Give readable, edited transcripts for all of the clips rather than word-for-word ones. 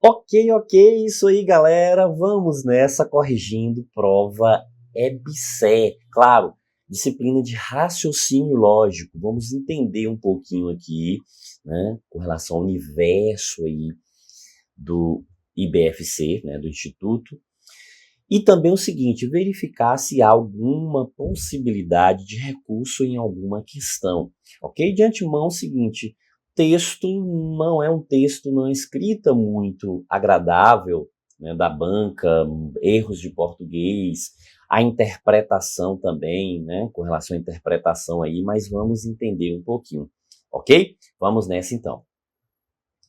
Ok, isso aí, galera. Vamos nessa, corrigindo prova EBSER. Claro, disciplina de raciocínio lógico. Vamos entender um pouquinho aqui, né, com relação ao universo aí do IBFC, né, do Instituto. E também o seguinte, verificar se há alguma possibilidade de recurso em alguma questão, ok? De antemão, o seguinte, texto não é um texto, não escrita muito agradável, né, da banca, erros de português, a interpretação também, né, com relação à interpretação aí, mas vamos entender um pouquinho, ok? Vamos nessa então.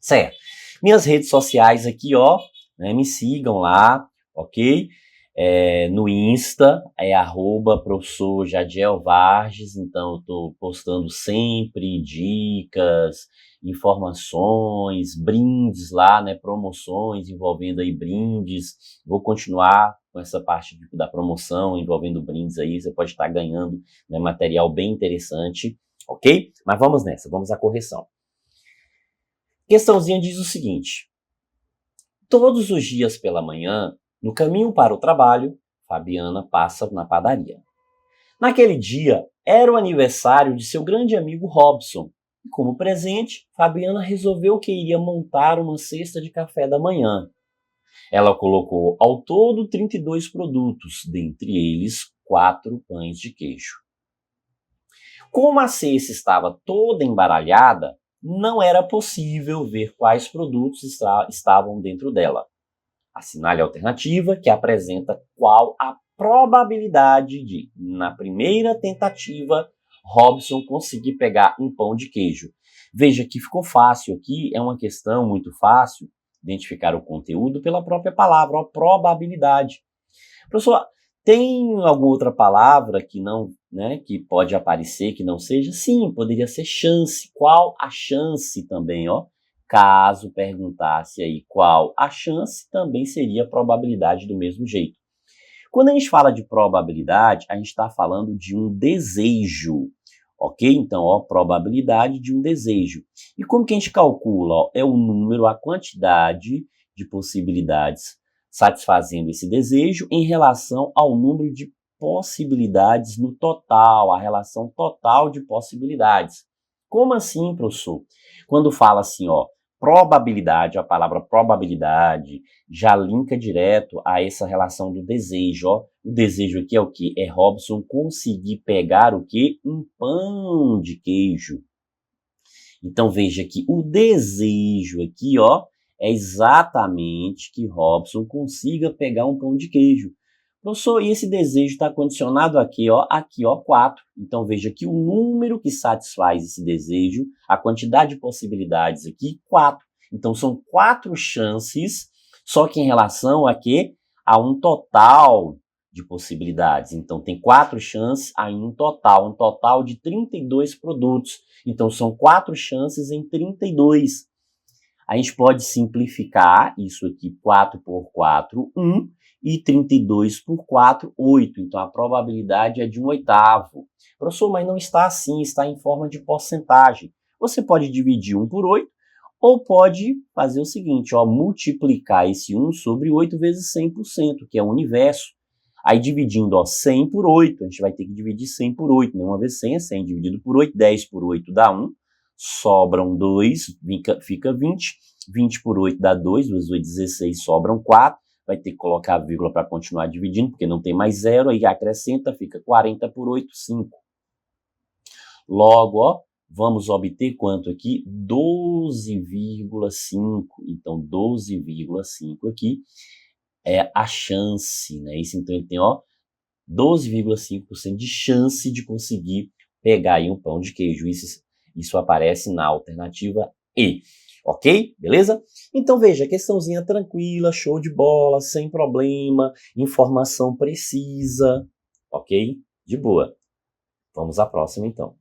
Certo. Minhas redes sociais aqui, ó, né, me sigam lá, ok? No Insta é @professor Jadiel Varges, então eu tô postando sempre dicas, informações, brindes lá, né, promoções envolvendo aí brindes. Vou continuar com essa parte da promoção envolvendo brindes aí, você pode estar ganhando, né, material bem interessante, ok? Mas vamos nessa, vamos à correção. Questãozinha diz o seguinte: todos os dias pela manhã, no caminho para o trabalho, Fabiana passa na padaria. Naquele dia, era o aniversário de seu grande amigo Robson. E como presente, Fabiana resolveu que iria montar uma cesta de café da manhã. Ela colocou ao todo 32 produtos, dentre eles 4 pães de queijo. Como a cesta estava toda embaralhada, não era possível ver quais produtos estavam dentro dela. Assinale a alternativa que apresenta qual a probabilidade de, na primeira tentativa, Robson conseguir pegar um pão de queijo. Veja que ficou fácil aqui, é uma questão muito fácil identificar o conteúdo pela própria palavra, a probabilidade. Professor, tem alguma outra palavra que não, né, que pode aparecer que não seja? Sim, poderia ser chance. Qual a chance também, ó? Caso perguntasse aí qual a chance, também seria probabilidade do mesmo jeito. Quando a gente fala de probabilidade, a gente está falando de um desejo, ok? Então, ó, probabilidade de um desejo. E como que a gente calcula? Ó, é o número, a quantidade de possibilidades satisfazendo esse desejo em relação ao número de possibilidades no total, a relação total de possibilidades. Como assim, professor? Quando fala assim, ó, probabilidade, a palavra probabilidade já linka direto a essa relação do desejo, ó. O desejo aqui é o quê? É Robson conseguir pegar o quê? Um pão de queijo. Então veja que o desejo aqui, ó, é exatamente que Robson consiga pegar um pão de queijo. Professor, e esse desejo está condicionado aqui, ó, 4. Então veja que o número que satisfaz esse desejo, a quantidade de possibilidades aqui, 4. Então são 4 chances, só que em relação a quê? A um total de possibilidades. Então tem 4 chances em um total de 32 produtos. Então são 4 chances em 32. A gente pode simplificar isso aqui, 4 por 4, 1, e 32 por 4, 8. Então a probabilidade é de 1/8. Professor, mas não está assim, está em forma de porcentagem. Você pode dividir 1 por 8, ou pode fazer o seguinte, ó, multiplicar esse 1 sobre 8 vezes 100%, que é o universo. Aí dividindo, ó, 100 por 8, a gente vai ter que dividir 100 por 8, né? Uma vez 100 é 100 dividido por 8, 10 por 8 dá 1, sobram 2, fica 20, 20 por 8 dá 2, 2 vezes 16, sobram 4, vai ter que colocar a vírgula para continuar dividindo, porque não tem mais zero, aí acrescenta, fica 40 por 8, 5. Logo, ó, vamos obter quanto aqui? 12,5. Então, 12,5 aqui é a chance, né? Isso, então, ele tem, ó, 12,5% de chance de conseguir pegar aí um pão de queijo. Isso aparece na alternativa E. Ok? Beleza? Então, veja, questãozinha tranquila, show de bola, sem problema, informação precisa. Ok? De boa. Vamos à próxima, então.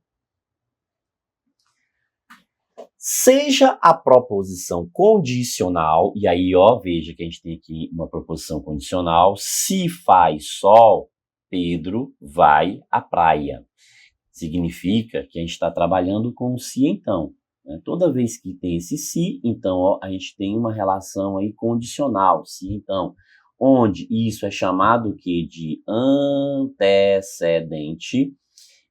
Seja a proposição condicional, e aí, ó, veja que a gente tem aqui uma proposição condicional, se faz sol, Pedro vai à praia. Significa que a gente está trabalhando com o se então. né? Toda vez que tem esse se, então, ó, a gente tem uma relação aí condicional, se, então, onde isso é chamado que de antecedente,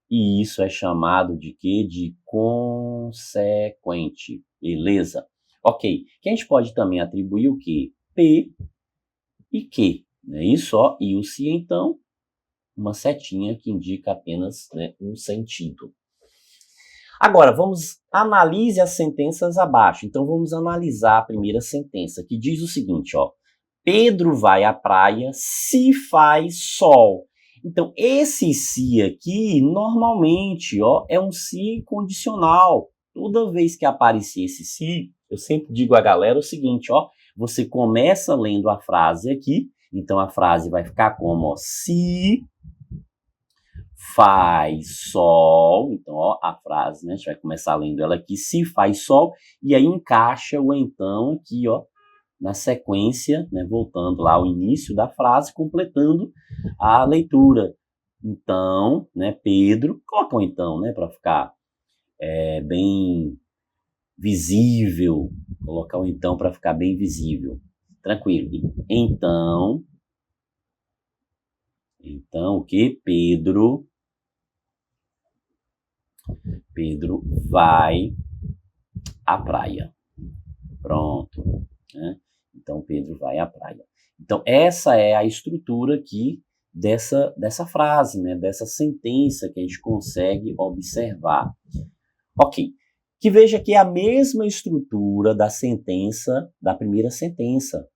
e isso é chamado de quê? De consequente, beleza? Ok, que a gente pode também atribuir o quê? P e Q, não é isso? Ó, e o se, então, uma setinha que indica apenas, né, um sentido. Agora, analise as sentenças abaixo. Então, vamos analisar a primeira sentença, que diz o seguinte, ó. Pedro vai à praia se faz sol. Então, esse se aqui, normalmente, ó, é um se condicional. Toda vez que aparecer esse se, eu sempre digo à galera o seguinte, ó. Você começa lendo a frase aqui, então a frase vai ficar como, ó, se faz sol, então, ó, a frase, né, a gente vai começar lendo ela aqui, se faz sol, e aí encaixa o então aqui, ó, na sequência, né, voltando lá ao início da frase, completando a leitura. Então, né, Pedro, coloca um então, né, para ficar bem visível, colocar um então para ficar bem visível, tranquilo. Então, o que? Pedro vai à praia. Pronto, né? Então, Pedro vai à praia. Então, essa é a estrutura aqui dessa frase, né? Dessa sentença que a gente consegue observar. Ok, que veja que é a mesma estrutura da sentença, da primeira sentença.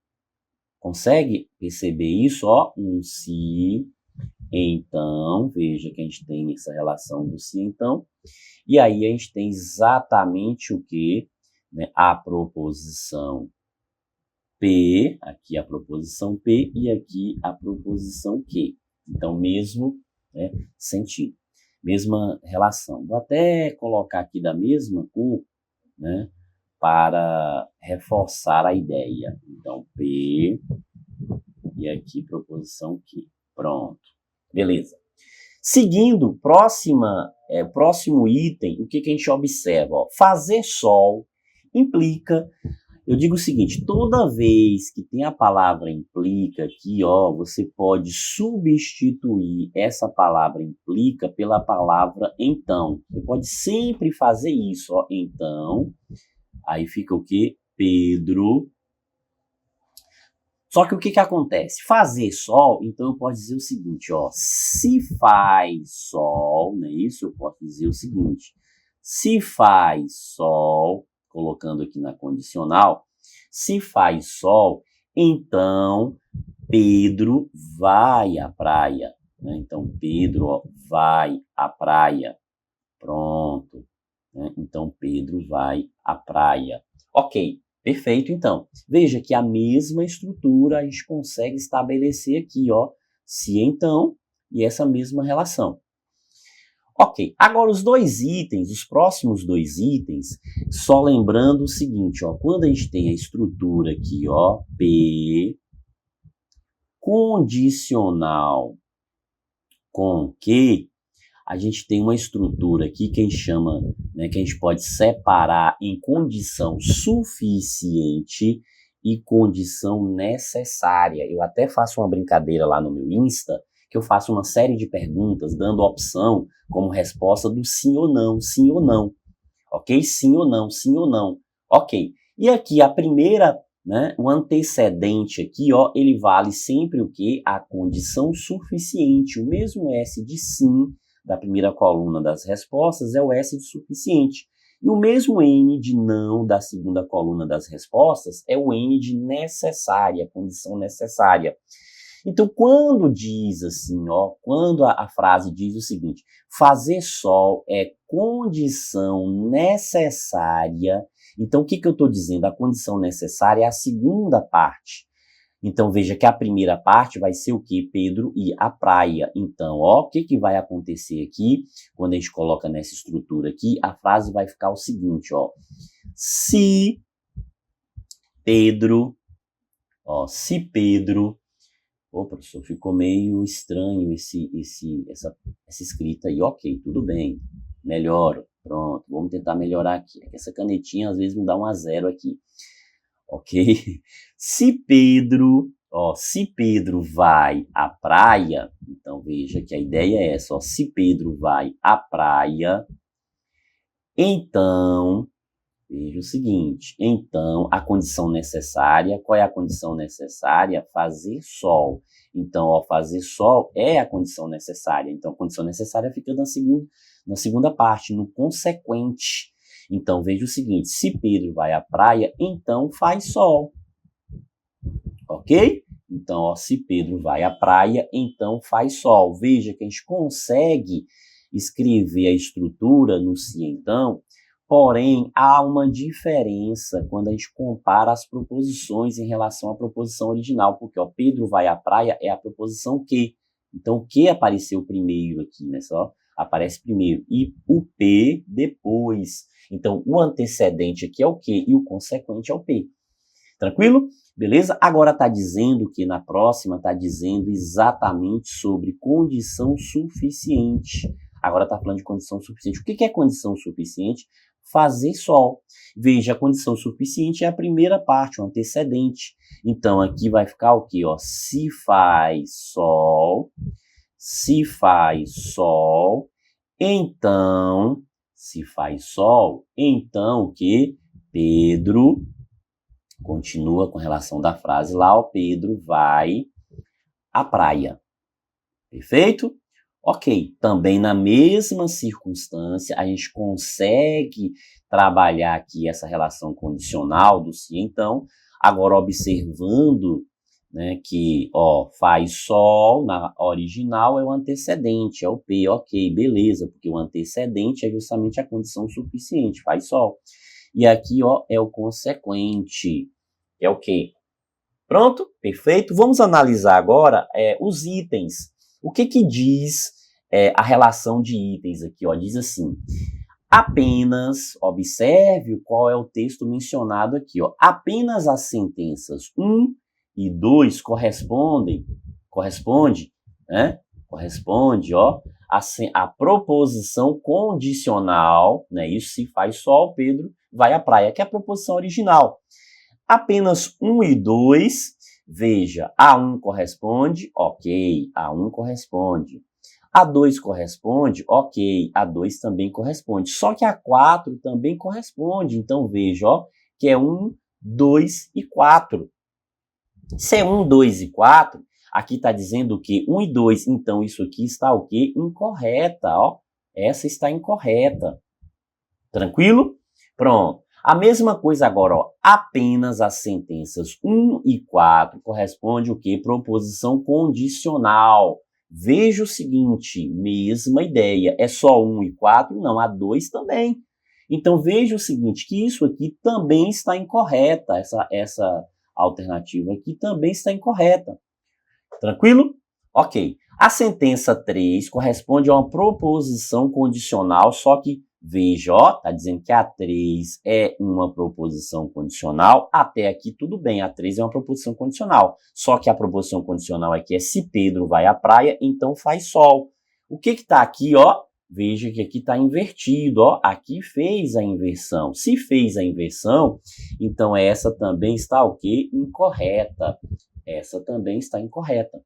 Consegue perceber isso? Ó, um se, então, veja que a gente tem essa relação do se, então, e aí a gente tem exatamente o que? Né? A proposição P, aqui a proposição P e aqui a proposição Q. Então, mesmo, né, sentido, mesma relação. Vou até colocar aqui da mesma cor, né, para reforçar a ideia. Então, P e aqui proposição Q. Pronto. Beleza. Seguindo, próximo item, o que a gente observa? Ó, fazer sol implica, eu digo o seguinte, toda vez que tem a palavra implica aqui, ó, você pode substituir essa palavra implica pela palavra então. Você pode sempre fazer isso, ó, então, aí fica o quê? Pedro. Só que o que acontece? Fazer sol, então eu posso dizer o seguinte, ó, se faz sol, não é isso? Eu posso dizer o seguinte, se faz sol, colocando aqui na condicional, se faz sol, então Pedro vai à praia, né? Então Pedro, ó, vai à praia, pronto, né? Então Pedro vai à praia, ok. Perfeito, então. Veja que a mesma estrutura a gente consegue estabelecer aqui, ó, se então, e essa mesma relação. Ok, agora os próximos dois itens, só lembrando o seguinte, ó, quando a gente tem a estrutura aqui, ó, P, condicional com Q, a gente tem uma estrutura aqui que a gente chama, né, que a gente pode separar em condição suficiente e condição necessária. Eu até faço uma brincadeira lá no meu Insta, que eu faço uma série de perguntas, dando opção como resposta do sim ou não, ok? Sim ou não, ok. E aqui a primeira, né, o antecedente aqui, ó, ele vale sempre o quê? A condição suficiente, o mesmo S de sim, da primeira coluna das respostas é o S de suficiente. E o mesmo N de não da segunda coluna das respostas é o N de necessária, condição necessária. Então, quando diz assim, ó, quando a frase diz o seguinte, fazer sol é condição necessária, então o que eu estou dizendo? A condição necessária é a segunda parte. Então, veja que a primeira parte vai ser o que? Pedro ir à praia. Então, ó, o que vai acontecer aqui? Quando a gente coloca nessa estrutura aqui, a frase vai ficar o seguinte, ó. Se Pedro... Ô, professor, ficou meio estranho essa escrita aí. Ok, tudo bem. Melhoro. Pronto, vamos tentar melhorar aqui. Essa canetinha às vezes me dá um a zero aqui. Ok? Se Pedro vai à praia, então veja que a ideia é essa, ó, se Pedro vai à praia, então, veja o seguinte, então a condição necessária, qual é a condição necessária? Fazer sol. Então, ó, fazer sol é a condição necessária. Então, a condição necessária fica na segunda parte, no consequente. Então, veja o seguinte, se Pedro vai à praia, então faz sol. Ok? Então, ó, se Pedro vai à praia, então faz sol. Veja que a gente consegue escrever a estrutura no se então, porém, há uma diferença quando a gente compara as proposições em relação à proposição original, porque, ó, Pedro vai à praia é a proposição que. Então, o que apareceu primeiro aqui, né? Só aparece primeiro. E o P depois. Então, o antecedente aqui é o que e o consequente é o P. Tranquilo? Beleza? Agora está dizendo que na próxima está dizendo exatamente sobre condição suficiente. Agora está falando de condição suficiente. O que é condição suficiente? Fazer sol. Veja, a condição suficiente é a primeira parte, o antecedente. Então, aqui vai ficar o quê? Ó, se faz sol, então, se faz sol, então o quê? Pedro, continua com relação da frase lá, o Pedro vai à praia. Perfeito? Ok, também na mesma circunstância, a gente consegue trabalhar aqui essa relação condicional do se então, agora observando, né, que, ó, faz sol, na original é o antecedente, é o P, ok, beleza, porque o antecedente é justamente a condição suficiente, faz sol. E aqui, ó, é o consequente, é o quê? Pronto? Perfeito? Vamos analisar agora os itens. O que diz a relação de itens aqui? Ó? Diz assim, apenas, observe qual é o texto mencionado aqui, ó, apenas as sentenças 1 e 2 corresponde, ó, a proposição condicional, né, isso se faz sol, Pedro vai à praia, que é a proposição original. Apenas 1 e 2, veja, A1 corresponde, ok, A1 corresponde. A2 corresponde, ok, A2 também corresponde. Só que A4 também corresponde, então veja, ó, que é 1, 2 e 4. Se é 1, 2 e 4, aqui está dizendo o quê? 1 e 2, então isso aqui está o quê? Incorreta, ó. Essa está incorreta. Tranquilo? Pronto. A mesma coisa agora, ó, apenas as sentenças 1 e 4 corresponde o quê? Proposição condicional. Veja o seguinte, mesma ideia, é só 1 e 4? Não, a 2 também. Então veja o seguinte, que isso aqui também está incorreta, essa alternativa aqui também está incorreta. Tranquilo? Ok. A sentença 3 corresponde a uma proposição condicional, só que veja, ó, tá dizendo que a 3 é uma proposição condicional, até aqui tudo bem, a 3 é uma proposição condicional, só que a proposição condicional aqui é se Pedro vai à praia, então faz sol. O que tá aqui, ó? Veja que aqui tá invertido, ó, aqui fez a inversão. Se fez a inversão, então essa também está o quê? Incorreta. Essa também está incorreta.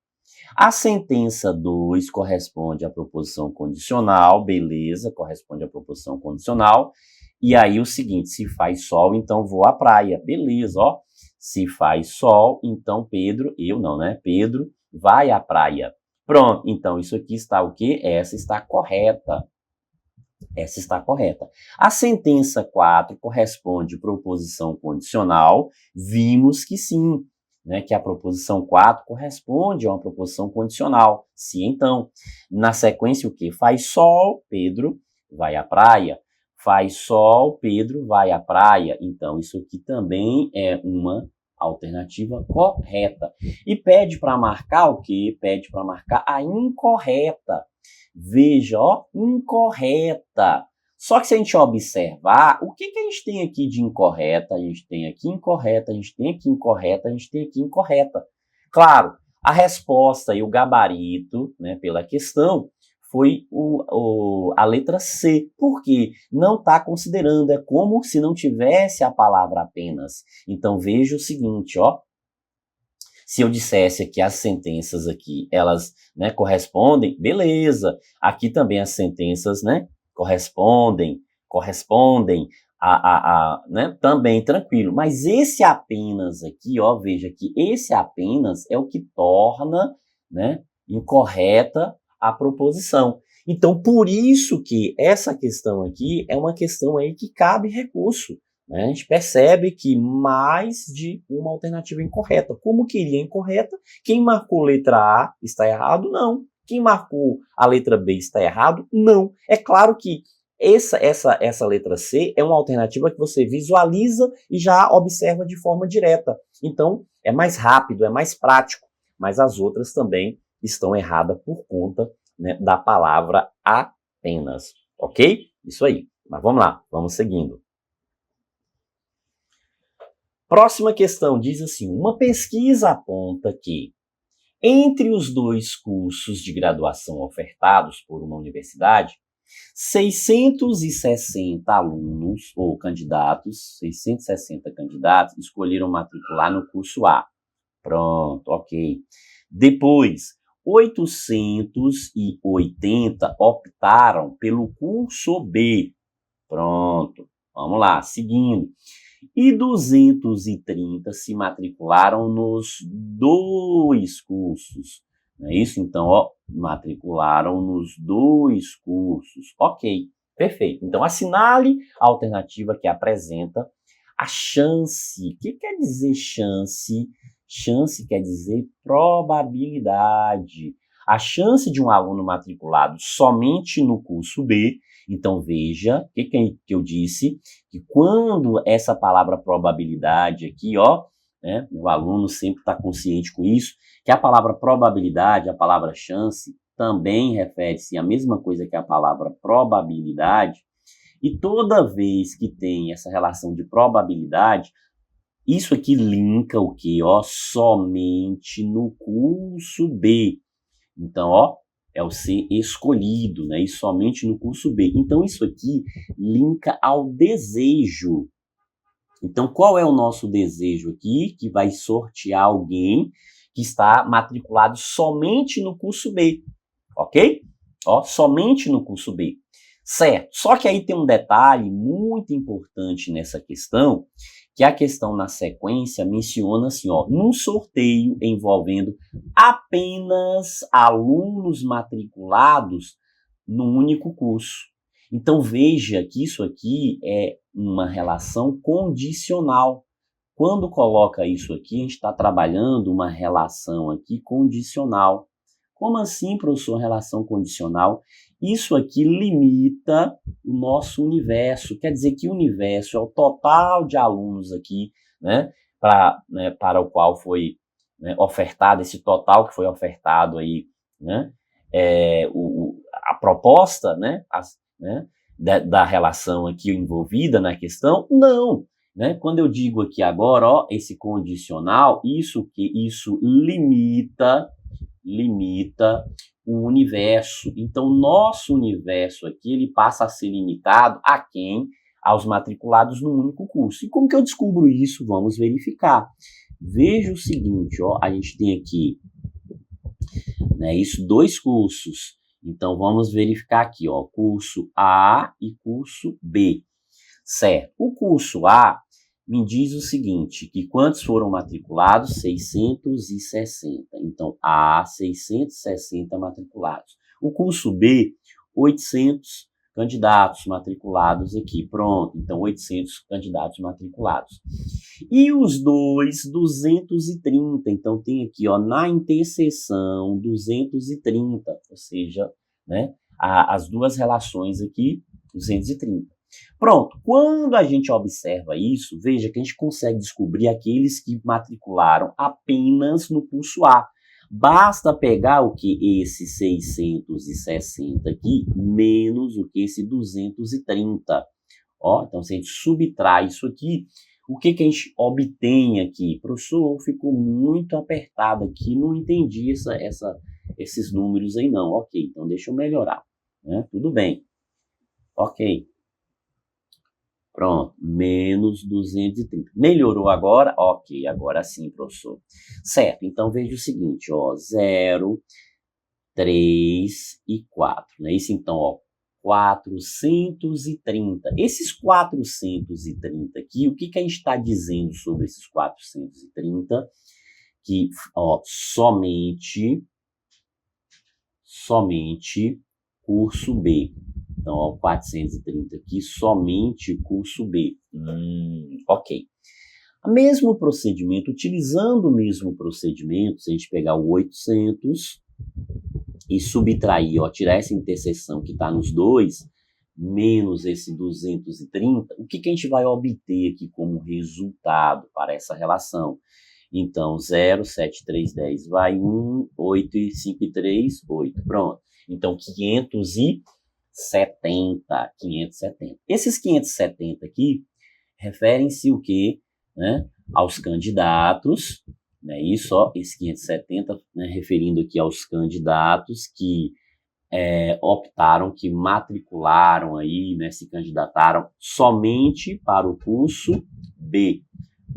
A sentença 2 corresponde à proposição condicional, beleza, corresponde à proposição condicional. E aí o seguinte, se faz sol, então vou à praia, beleza, ó. Se faz sol, então Pedro, eu não, né? Pedro vai à praia. Pronto, então isso aqui está o quê? Essa está correta. Essa está correta. A sentença 4 corresponde à proposição condicional, vimos que sim. Né, que a proposição 4 corresponde a uma proposição condicional. Se então, na sequência o que? Faz sol, Pedro vai à praia. Faz sol, Pedro vai à praia. Então, isso aqui também é uma alternativa correta. E pede para marcar o quê? Pede para marcar a incorreta. Veja, ó, incorreta. Só que se a gente observar, o que a gente tem aqui de incorreta? A gente tem aqui incorreta, a gente tem aqui incorreta, a gente tem aqui incorreta. Claro, a resposta e o gabarito, né, pela questão foi a letra C, porque não está considerando, é como se não tivesse a palavra apenas. Então veja o seguinte, ó, se eu dissesse que as sentenças aqui, elas, né, correspondem, beleza, aqui também as sentenças, né, correspondem, né, também tranquilo, mas esse apenas aqui, ó, veja que esse apenas é o que torna, né, incorreta a proposição. Então, por isso que essa questão aqui é uma questão aí que cabe recurso, né? A gente percebe que mais de uma alternativa é incorreta. Como queria incorreta, quem marcou letra A está errado? Não. Quem marcou a letra B está errado? Não. É claro que essa letra C é uma alternativa que você visualiza e já observa de forma direta. Então, é mais rápido, é mais prático. Mas as outras também estão erradas por conta, né, da palavra apenas. Ok? Isso aí. Mas vamos lá, vamos seguindo. Próxima questão diz assim, uma pesquisa aponta que entre os dois cursos de graduação ofertados por uma universidade, 660 alunos ou candidatos, 660 candidatos escolheram matricular no curso A. Pronto, ok. Depois, 880 optaram pelo curso B. Pronto, vamos lá, seguindo. E 230 se matricularam nos dois cursos. Não é isso? Então, ó, matricularam nos dois cursos. Ok, perfeito. Então, assinale a alternativa que apresenta a chance. O que quer dizer chance? Chance quer dizer probabilidade. A chance de um aluno matriculado somente no curso B. Então, veja, o que eu disse? Que quando essa palavra probabilidade aqui, ó, né, meu aluno sempre está consciente com isso, que a palavra probabilidade, a palavra chance, também refere-se à mesma coisa que a palavra probabilidade, e toda vez que tem essa relação de probabilidade, isso aqui linka o quê? Ó, somente no curso B. Então, ó, é o ser escolhido, né? E somente no curso B. Então, isso aqui linka ao desejo. Então, qual é o nosso desejo aqui? Que vai sortear alguém que está matriculado somente no curso B, ok? Ó, somente no curso B. Certo. Só que aí tem um detalhe muito importante nessa questão, que a questão na sequência menciona assim, ó, num sorteio envolvendo apenas alunos matriculados num único curso. Então veja que isso aqui é uma relação condicional. Quando coloca isso aqui, a gente está trabalhando uma relação aqui condicional. Como assim, professor, relação condicional? Isso aqui limita o nosso universo. Quer dizer que o universo é o total de alunos aqui, né, para o qual foi, né, ofertado, esse total que foi ofertado aí, né, a proposta, né, da relação aqui envolvida na questão, não. Né? Quando eu digo aqui agora, ó, esse condicional, isso limita o universo. Então, nosso universo aqui, ele passa a ser limitado a quem? Aos matriculados no único curso. E como que eu descubro isso? Vamos verificar. Veja o seguinte, ó, a gente tem aqui, né, isso, dois cursos. Então, vamos verificar aqui, ó, curso A e curso B. Certo. O curso A me diz o seguinte, que quantos foram matriculados? 660. Então, A, 660 matriculados. O curso B, 800 candidatos matriculados aqui. Pronto, então 800 candidatos matriculados. E os dois, 230. Então, tem aqui, ó, na interseção, 230. Ou seja, né, as duas relações aqui, 230. Pronto, quando a gente observa isso, veja que a gente consegue descobrir aqueles que matricularam apenas no curso A. Basta pegar o que esse 660 aqui, menos o que esse 230. Ó, então, se a gente subtrai isso aqui, o que a gente obtém aqui? Professor, ficou muito apertado aqui, não entendi esses números aí não. Ok, então deixa eu melhorar. Né? Tudo bem. Ok. Pronto, menos 230. Melhorou agora? Ok, agora sim, professor. Certo, então veja o seguinte, ó, 0, 3 e 4. Né? Isso então, ó, 430. Esses 430 aqui, o que a gente está dizendo sobre esses 430? Que, ó, somente curso B. Então, ó, 430 aqui, somente curso B. Ok. O mesmo procedimento, utilizando o mesmo procedimento, se a gente pegar o 800 e subtrair, ó, tirar essa interseção que está nos dois, menos esse 230, o que a gente vai obter aqui como resultado para essa relação? Então, 0, 7, 3, 10 vai 1, 8 e 5 e 3, 8. Pronto. Então, 570. Esses 570 aqui referem-se o quê? Né? Aos candidatos, né? Isso, ó, esse 570, né? Referindo aqui aos candidatos que optaram, que matricularam aí, né? Se candidataram somente para o curso B.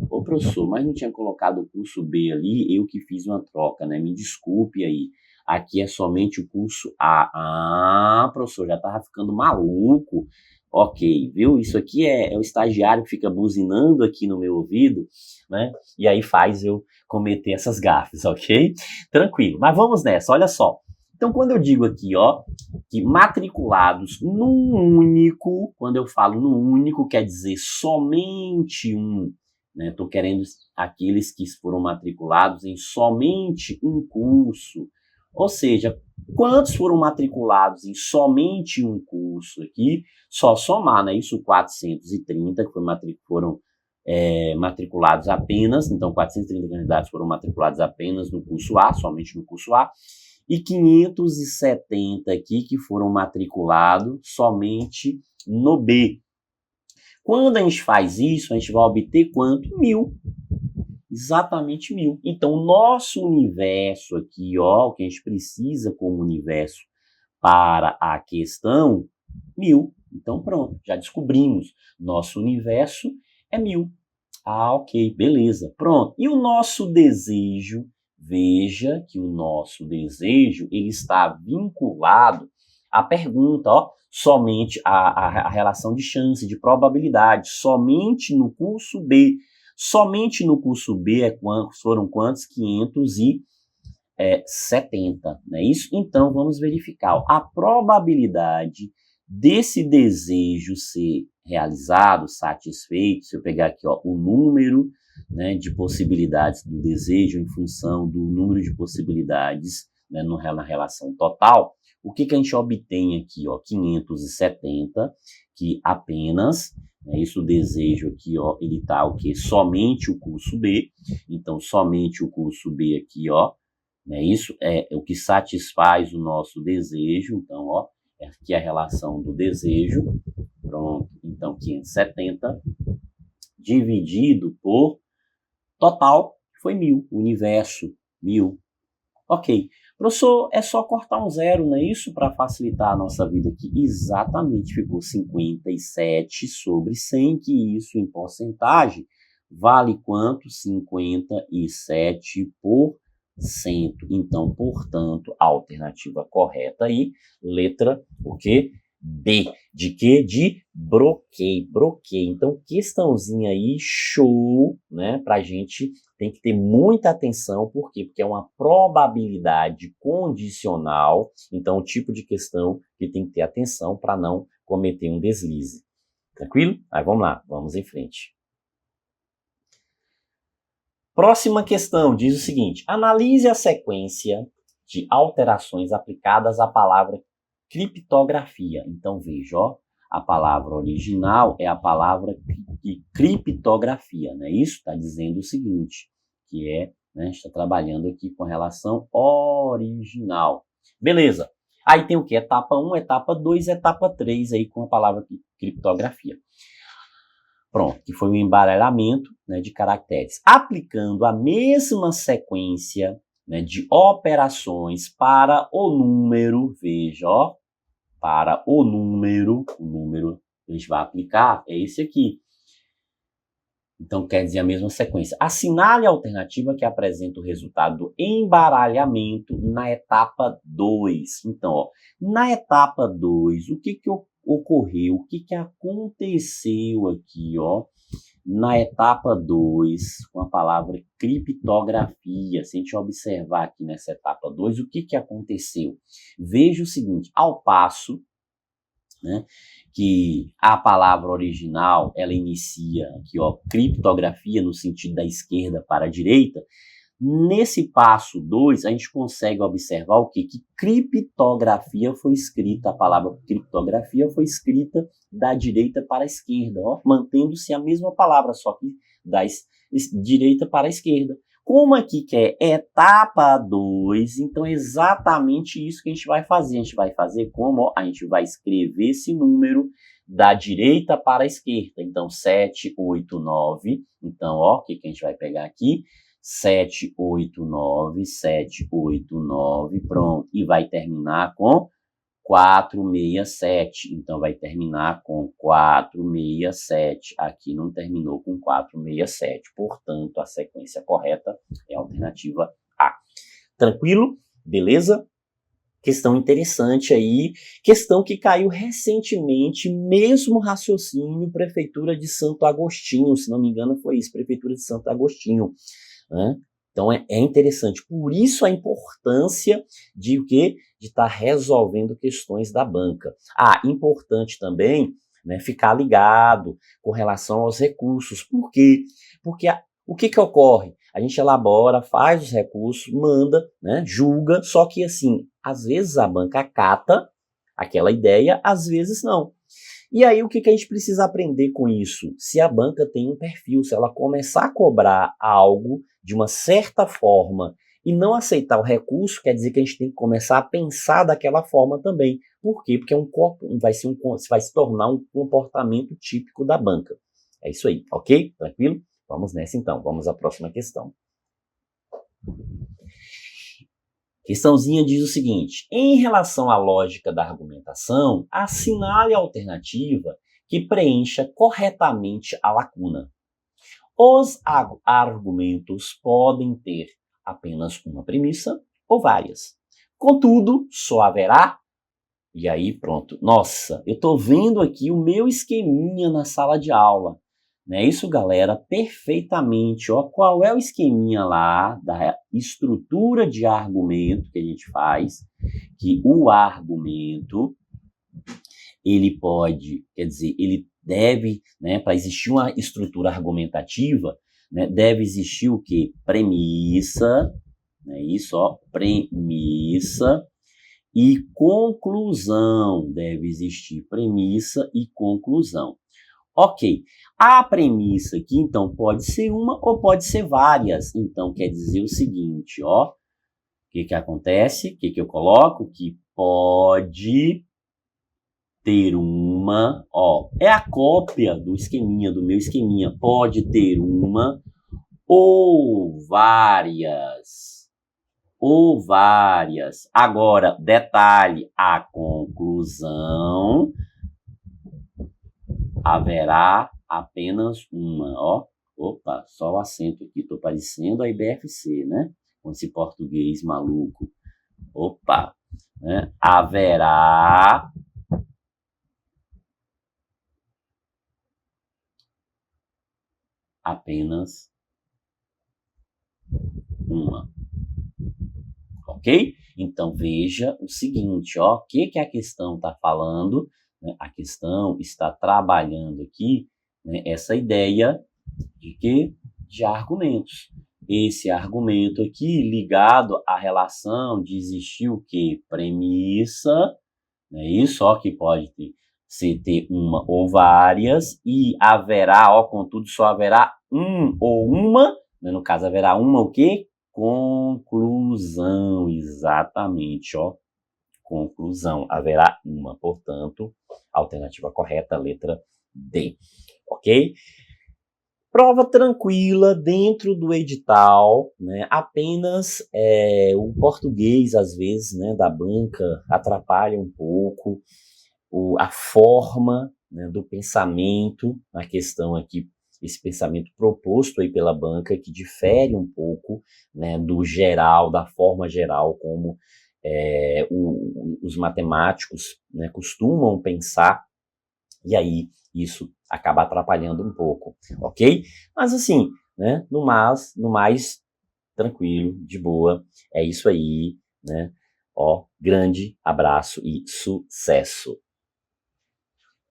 Ô, professor, mas não tinha colocado o curso B ali, eu que fiz uma troca, né? Me desculpe aí. Aqui é somente o curso A. Ah, professor, já tava ficando maluco. Ok, viu? Isso aqui é o estagiário que fica buzinando aqui no meu ouvido, né? E aí faz eu cometer essas gafes, ok? Tranquilo, mas vamos nessa, olha só. Então, quando eu digo aqui, ó, que matriculados num único, quando eu falo no único, quer dizer somente um, né? Estou querendo aqueles que foram matriculados em somente um curso. Ou seja, quantos foram matriculados em somente um curso aqui? Só somar, né? Isso 430 que foram matriculados apenas, então 430 candidatos foram matriculados apenas no curso A, somente no curso A, e 570 aqui que foram matriculados somente no B. Quando a gente faz isso, a gente vai obter quanto? 1.000. Exatamente 1.000. Então, o nosso universo aqui, ó, o que a gente precisa como universo para a questão, 1.000. Então, pronto, já descobrimos. Nosso universo é 1.000. Ah, ok, beleza. Pronto. E o nosso desejo? Veja que o nosso desejo, ele está vinculado à pergunta, ó, somente a relação de chance, de probabilidade, somente no curso B. Somente no curso B foram quantos? 570, não é isso? Então, vamos verificar. Ó, a probabilidade desse desejo ser realizado, satisfeito, se eu pegar aqui, ó, o número, né, de possibilidades do desejo em função do número de possibilidades, né, na relação total, o que a gente obtém aqui, ó, 570, que apenas, né, isso o desejo aqui, ó, ele tá o quê? Somente o curso B, então somente o curso B aqui, ó, né, isso é o que satisfaz o nosso desejo, então, ó, aqui a relação do desejo, pronto, então 570 dividido por total, foi 1.000, universo, 1.000. Ok, professor, é só cortar um zero, não é isso? Para facilitar a nossa vida aqui. Exatamente, ficou 57 sobre 100, que isso em porcentagem vale quanto? 57%. Então, portanto, a alternativa correta aí, letra, o quê? B. De quê? De broquei. Então, questãozinha aí, show, né? Pra gente tem que ter muita atenção, por quê? Porque é uma probabilidade condicional, então, o tipo de questão que tem que ter atenção para não cometer um deslize. Tranquilo? Aí vamos lá, vamos em frente. Próxima questão diz o seguinte: analise a sequência de alterações aplicadas à palavra criptografia. Então, veja, ó, a palavra original é a palavra criptografia, né? Isso está dizendo o seguinte, que é, né, a gente está trabalhando aqui com a relação original. Beleza. Aí tem o que? Etapa 1, etapa 2, etapa 3 aí com a palavra criptografia. Pronto, que foi um embaralhamento, né, de caracteres. Aplicando a mesma sequência né, de operações para o número, veja, ó, para o número que a gente vai aplicar é esse aqui. Então, quer dizer a mesma sequência. Assinale a alternativa que apresenta o resultado do embaralhamento na etapa 2. Então, ó, na etapa 2, o que ocorreu? O que aconteceu aqui, ó? Na etapa 2, com a palavra criptografia, se a gente observar aqui nessa etapa 2, o que aconteceu? Veja o seguinte, ao passo, né, que a palavra original, ela inicia aqui, ó, criptografia no sentido da esquerda para a direita, nesse passo 2, a gente consegue observar o quê? Que criptografia foi escrita, a palavra criptografia foi escrita da direita para a esquerda, ó, mantendo-se a mesma palavra, só que da direita para a esquerda. Como aqui que é etapa 2, então é exatamente isso que a gente vai fazer. A gente vai fazer como? Ó, a gente vai escrever esse número da direita para a esquerda. Então, 7, 8, 9. Então, ó, o que a gente vai pegar aqui? 7, 8, 9, 7, 8, 9, pronto. E vai terminar com 467. Então, vai terminar com 467. Aqui não terminou com 467. Portanto, a sequência correta é a alternativa A. Tranquilo? Beleza? Questão interessante aí. Questão que caiu recentemente, mesmo raciocínio, Prefeitura de Santo Agostinho. Se não me engano, foi isso, Prefeitura de Santo Agostinho. Né? Então é interessante, por isso a importância de o quê? De estar resolvendo questões da banca. Importante também, né, ficar ligado com relação aos recursos. Por quê? Porque o que ocorre? A gente elabora, faz os recursos, manda, né, julga, só que assim, às vezes a banca acata aquela ideia, às vezes não. E aí, o que a gente precisa aprender com isso? Se a banca tem um perfil, se ela começar a cobrar algo de uma certa forma e não aceitar o recurso, quer dizer que a gente tem que começar a pensar daquela forma também. Por quê? Porque vai se tornar um comportamento típico da banca. É isso aí, ok? Tranquilo? Vamos nessa então, vamos à próxima questão. Questãozinha diz o seguinte: em relação à lógica da argumentação, assinale a alternativa que preencha corretamente a lacuna. Os argumentos podem ter apenas uma premissa ou várias. Contudo, só haverá... E aí, pronto. Nossa, eu estou vendo aqui o meu esqueminha na sala de aula. Não é isso, galera? Perfeitamente. Ó, qual é o esqueminha lá da estrutura de argumento que a gente faz? Que o argumento, ele pode, quer dizer, ele deve, né, para existir uma estrutura argumentativa, né, deve existir o quê? Premissa, né, isso, ó, premissa e conclusão. Deve existir premissa e conclusão. Ok, a premissa aqui, então, pode ser uma ou pode ser várias. Então, quer dizer o seguinte, ó, o que acontece? O que eu coloco? Que pode ter uma, ó, é a cópia do esqueminha, do meu esqueminha. Pode ter uma ou várias. Ou várias. Agora, detalhe, a conclusão haverá apenas uma, ó. Opa, só o acento aqui, tô parecendo a IBFC, né? Com esse português maluco. Opa, né? Haverá apenas uma. Ok? Então, veja o seguinte, ó. O que a questão está falando? Né? A questão está trabalhando aqui, né, essa ideia de quê? De argumentos. Esse argumento aqui ligado à relação de existir o quê? Premissa, né? Isso, ó, que pode ter uma ou várias, e haverá, ó, contudo, só haverá um ou uma, né? No caso, haverá uma o quê? Conclusão, exatamente, ó. Conclusão, haverá uma, portanto, alternativa correta, letra D, ok? Prova tranquila dentro do edital, né? Apenas o português, às vezes, né, da banca atrapalha um pouco a forma, né, do pensamento, na questão aqui, esse pensamento proposto aí pela banca, que difere um pouco, né, do geral, da forma geral como os matemáticos, né, costumam pensar, e aí isso acaba atrapalhando um pouco, ok? Mas assim, né, no mais, tranquilo, de boa, é isso aí, né? Ó, grande abraço e sucesso!